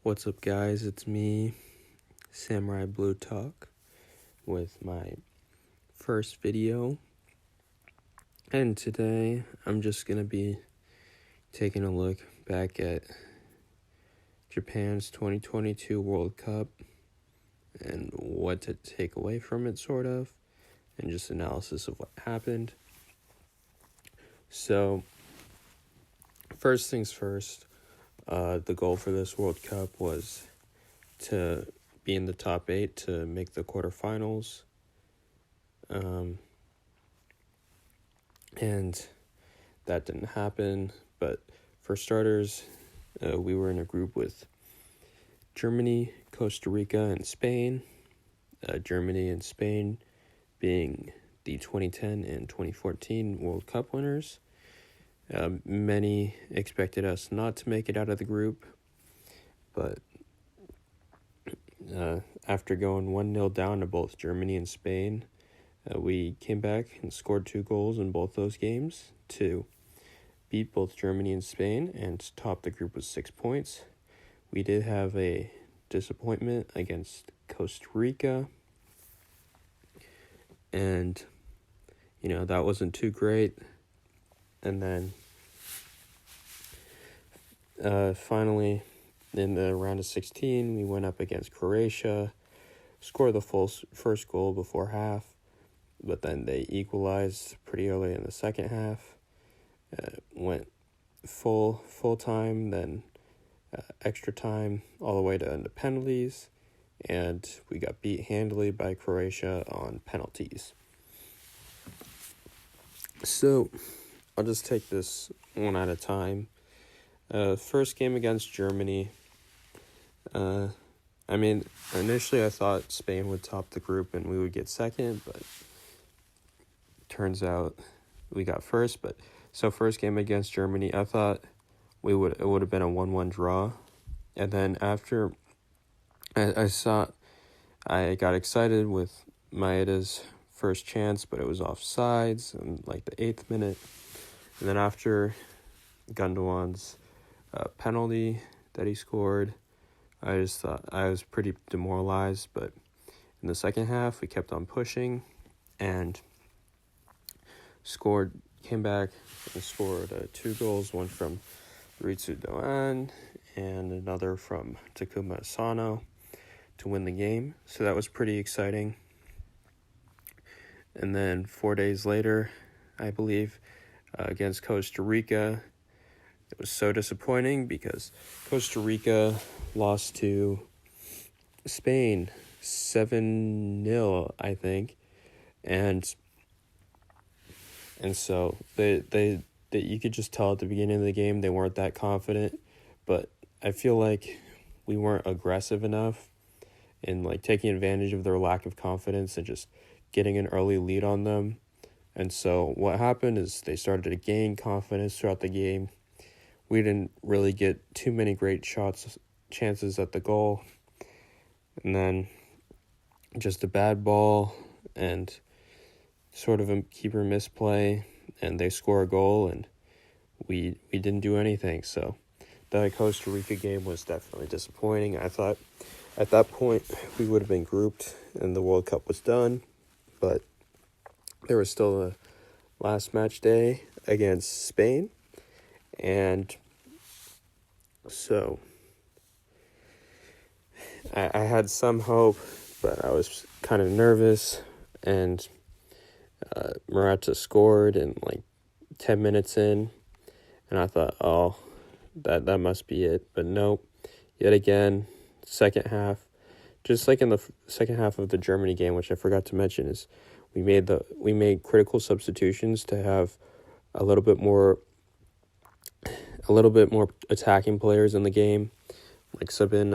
What's up, guys? It's me, Samurai Blue Talk, with my first video. And today, I'm just going to be taking a look back at Japan's 2022 World Cup and what to take away from it, sort of, and just analysis of what happened. So, first things first, the goal for this World Cup was to be in the top 8 to make the quarterfinals. And that didn't happen. But for starters, we were in a group with Germany, Costa Rica, and Spain. Germany and Spain being the 2010 and 2014 World Cup winners. Many expected us not to make it out of the group, but after going 1-0 down to both Germany and Spain, we came back and scored 2 goals in both those games to beat both Germany and Spain and top the group with 6 points. We did have a disappointment against Costa Rica, and that wasn't too great. And then finally, in the round of 16, we went up against Croatia, scored the first goal before half, but then they equalized pretty early in the second half. Went full time, then extra time, all the way to end of penalties, and we got beat handily by Croatia on penalties. So I'll just take this one at a time. First game against Germany. Initially I thought Spain would top the group and we would get second, but turns out we got first. But so first game against Germany, I thought it would have been a 1-1 draw. And then after I got excited with Maeda's first chance, but it was offsides in like the 8th minute. And then after Gundogan's penalty that he scored, I just thought I was pretty demoralized. But in the second half, we kept on pushing and came back and scored 2 goals, one from Ritsu Doan and another from Takuma Asano to win the game. So that was pretty exciting. And then 4 days later, I believe, against Costa Rica, it was so disappointing because Costa Rica lost to Spain 7-0, I think. And so they you could just tell at the beginning of the game they weren't that confident, but I feel like we weren't aggressive enough in like taking advantage of their lack of confidence and just getting an early lead on them. And so what happened is they started to gain confidence throughout the game. We didn't really get too many great chances at the goal. And then just a bad ball and sort of a keeper misplay, and they score a goal, and we didn't do anything. So the Costa Rica game was definitely disappointing. I thought at that point we would have been grouped and the World Cup was done, but there was still a last match day against Spain, and so I had some hope, but I was kind of nervous, and Morata scored in like 10 minutes in, and I thought, oh, that must be it. But nope, yet again, second half, just like in the second half of the Germany game, which I forgot to mention, is we made critical substitutions to have a little bit more attacking players in the game, like subbing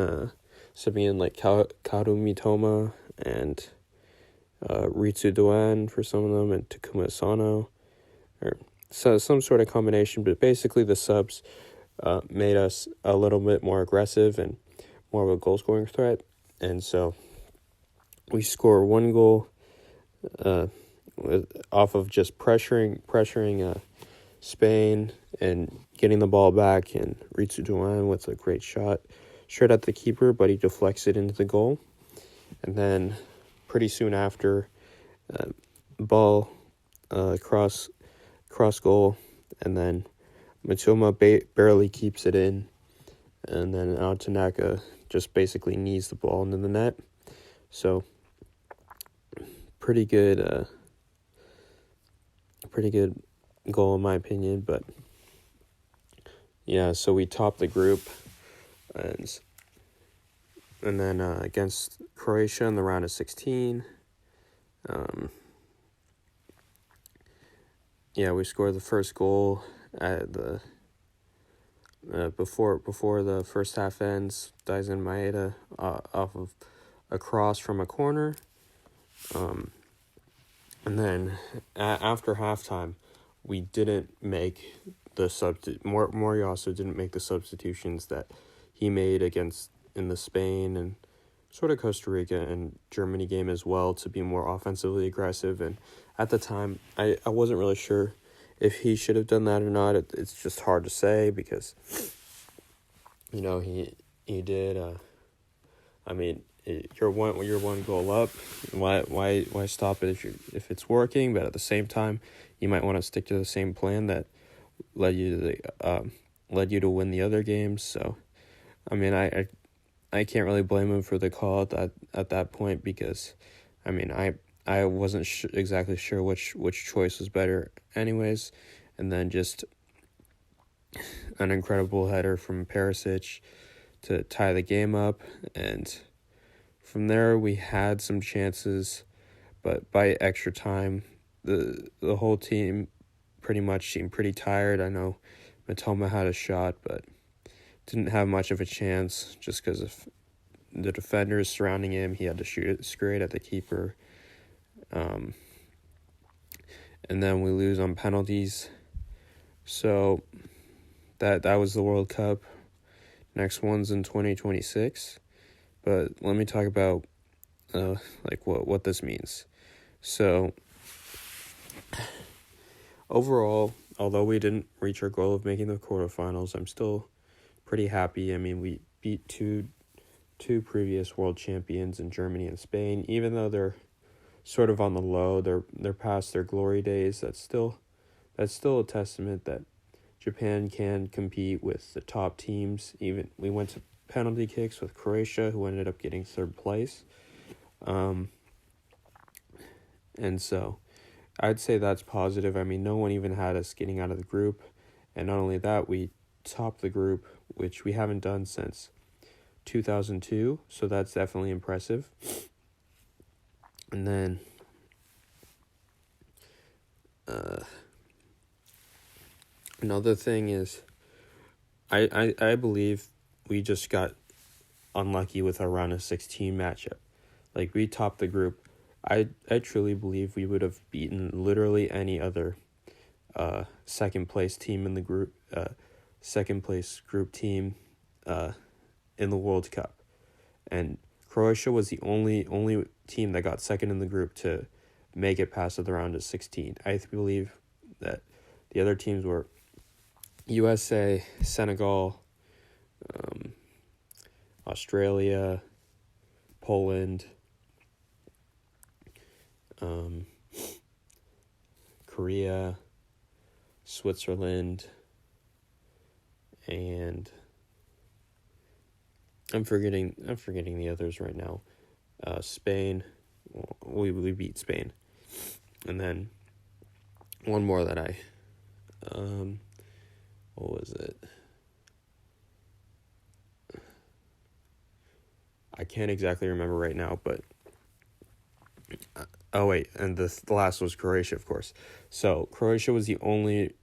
in like Kaoru Mitoma and Ritsu Doan for some of them, and Takuma Asano, or so some sort of combination. But basically the subs made us a little bit more aggressive and more of a goal scoring threat. And so we score 1 goal off of just pressuring Spain and getting the ball back, and Ritsu Doan with a great shot straight at the keeper, but he deflects it into the goal. And then pretty soon after, ball cross goal, and then Matoma barely keeps it in, and then Tanaka just basically knees the ball into the net. So pretty good goal in my opinion. But yeah, so we topped the group, and then against Croatia in the round of 16, we scored the first goal at the before the first half ends. Daisen Maeda off of a cross from a corner. And then after halftime, we didn't make the Moriyasu didn't make the substitutions that he made in the Spain and sort of Costa Rica and Germany game as well, to be more offensively aggressive. And at the time, I wasn't really sure if he should have done that or not. It's just hard to say because, he did. You're one goal up. Why stop it if it's working? But at the same time, you might want to stick to the same plan that led you to win the other games. So, I can't really blame him for the call at that point, because, I wasn't exactly sure which choice was better anyways. And then just an incredible header from Perisic to tie the game up. And from there, we had some chances, but by extra time, the whole team pretty much seemed pretty tired. I know Matoma had a shot, but didn't have much of a chance just because of the defenders surrounding him. He had to shoot it straight at the keeper. And then we lose on penalties. So that was the World Cup. Next one's in 2026. But let me talk about what this means. So overall, although we didn't reach our goal of making the quarterfinals, I'm still pretty happy. We beat two previous world champions in Germany and Spain. Even though they're sort of on the low, they're past their glory days. That's still a testament that Japan can compete with the top teams. Even we went to penalty kicks with Croatia, who ended up getting third place. And so I'd say that's positive. No one even had us getting out of the group. And not only that, we topped the group, which we haven't done since 2002. So that's definitely impressive. And then another thing is I believe we just got unlucky with our round of 16 matchup. We topped the group. I truly believe we would have beaten literally any other second place team in the group, second place group team in the World Cup. And Croatia was the only team that got second in the group to make it past the round of 16. I believe that the other teams were USA, Senegal, Australia, Poland, Korea, Switzerland, and I'm forgetting the others right now. Spain, we beat Spain, and then one more that what was it? I can't exactly remember right now, but and the last was Croatia, of course. So Croatia was the only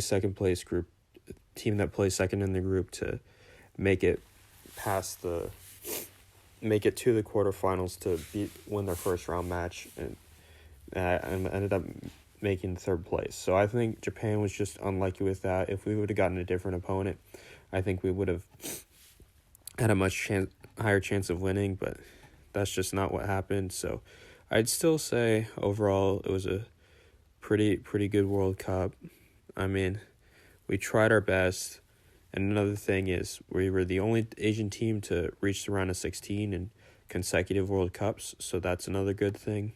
second place group team that placed second in the group to make it to the quarterfinals to win their first round match, and ended up making third place. So I think Japan was just unlucky with that. If we would have gotten a different opponent, I think we would have had a much higher chance of winning, but that's just not what happened. So I'd still say overall it was a pretty good World Cup. We tried our best, And another thing is we were the only Asian team to reach the round of 16 in consecutive World Cups, so that's another good thing.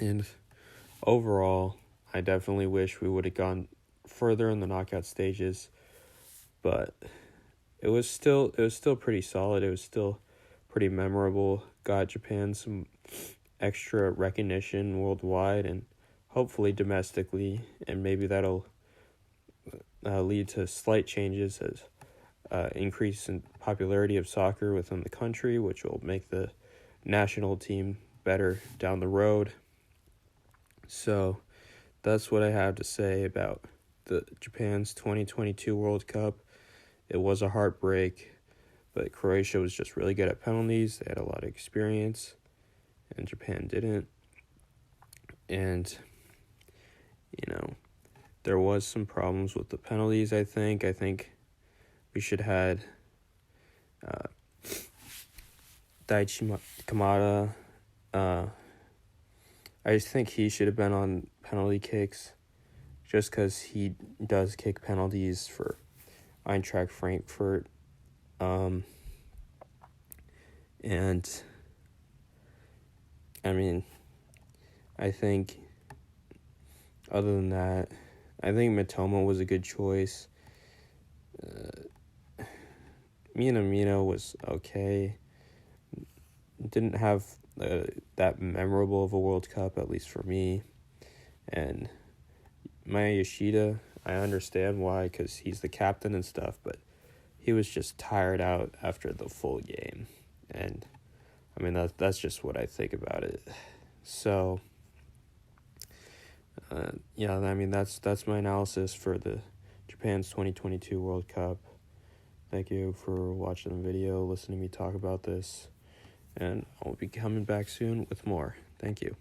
And overall, I definitely wish we would have gone further in the knockout stages, but it was still pretty solid. It was still pretty memorable. Got Japan some extra recognition worldwide and hopefully domestically, and maybe that'll lead to slight changes as increase in popularity of soccer within the country, which will make the national team better down the road. So that's what I have to say about the Japan's 2022 World Cup. It was a heartbreak, but Croatia was just really good at penalties. They had a lot of experience, and Japan didn't. And, there was some problems with the penalties, I think. I think we should have had Daichi Kamada. I just think he should have been on penalty kicks just because he does kick penalties for Eintracht Frankfurt. And, I think other than that, I think Mitoma was a good choice. Minamino was okay. Didn't have that memorable of a World Cup, at least for me. And Maya Yoshida, I understand why, because he's the captain and stuff, but he was just tired out after the full game. And, that's just what I think about it. So, that's my analysis for the Japan's 2022 World Cup. Thank you for watching the video, listening to me talk about this, and I'll be coming back soon with more. Thank you.